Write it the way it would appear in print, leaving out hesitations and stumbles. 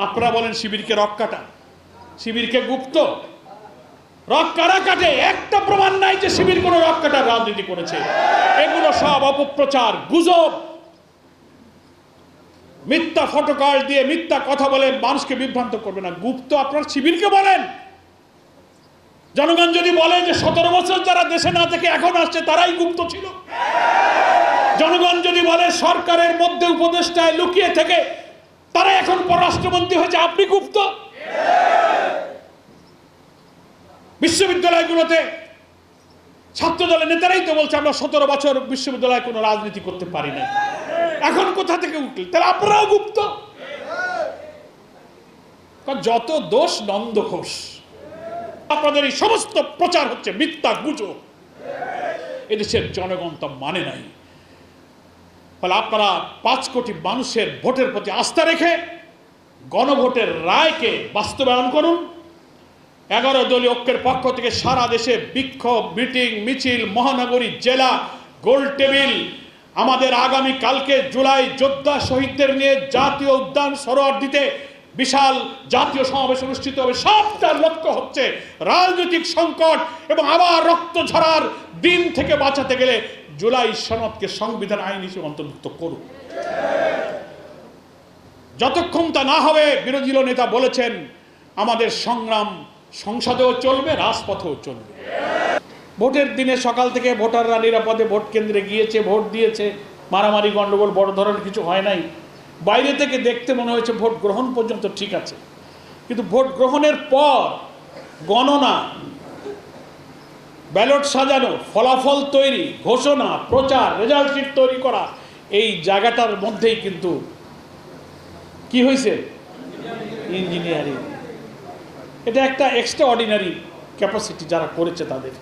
আপনারা বলেন শিবিরকে রক কাটা, শিবিরকে গুপ্ত। রক কারা কাটে? একটা প্রমাণ নাই যে শিবির কোনো রক কাটার রাজনীতি করেছে। এগুলো সব অপপ্রচার, গুজব, মিথ্যা ফটোকার্ড দিয়ে মিথ্যা কথা বলে মানুষকে বিভ্রান্ত করবে না। গুপ্ত আপনার শিবিরকে বলেন। জনগণ যদি বলে যে 17 বছর যারা দেশে না থেকে এখন আসছে তারাই গুপ্ত ছিল, জনগণ যদি বলে সরকারের মধ্যে উপদেষ্টায় লুকিয়ে থেকে তারা এখন পররাষ্ট্রমন্ত্রী হয়েছে, আপনি গুপ্ত। বিশ্ববিদ্যালয়গুলোতে ছাত্র দলের নেতারাই তো বলছে আমরা 17 বছর বিশ্ববিদ্যালয়ে কোনো রাজনীতি করতে পারি না, এখন কোথা থেকে উঠল? তাহলে আপনারাও গুপ্ত। যত দোষ নন্দ ঘোষ, আপনাদের এই সমস্ত প্রচার হচ্ছে মিথ্যা গুজব। এদেশের জনগণ তা মানে নাই। ফলে আপনারা 5 কোটি মানুষের ভোটের প্রতি আস্থা রেখে গণভোটের রায়কে বাস্তবায়ন করুন। 11 দলীয় ঐক্যের পক্ষ থেকে সারা দেশে বিক্ষোভ, মিটিং, মিছিল, মহানগরী, জেলা, গোল টেবিল। আমাদের আগামী কালকে জুলাই যোদ্ধা শহীদদের নিয়ে জাতীয় উদ্যান সোহরাওয়ার্দীতে বিশাল জাতীয় সমাবেশ অনুষ্ঠিত হবে। সবটার লক্ষ্য হচ্ছে রাজনৈতিক সংকট এবং আবার রক্ত ঝরার দিন থেকে বাঁচাতে গেলে জুলাই সনদকে সংবিধান আইন হিসেবে অন্তর্ভুক্ত করুন। যতক্ষণ তা না হবে, বিরোধী নেতা বলেছেন, আমাদের সংগ্রাম সংসদেও চলবে, রাজপথেও চলবে। ভোটের দিনে সকাল থেকে ভোটাররা নিরাপদে ভোট কেন্দ্রে গিয়েছে, ভোট দিয়েছে, মারামারি গন্ডগোল বড় ধরনের কিছু হয় নাই। বাইরে থেকে দেখতে মনে হয়েছে ভোট গ্রহণ পর্যন্ত ঠিক আছে, কিন্তু ভোট গ্রহণের পর গণনা, ব্যালট সাজানো, ফলাফল তৈরি, ঘোষণা, প্রচার, রেজাল্ট শিট তৈরি করা, এই জায়গাটার মধ্যেই কিন্তু কি হয়েছে? ইঞ্জিনিয়ারিং। এটা একটা এক্সট্রা অর্ডিনারি ক্যাপাসিটি যারা করেছে তাদের।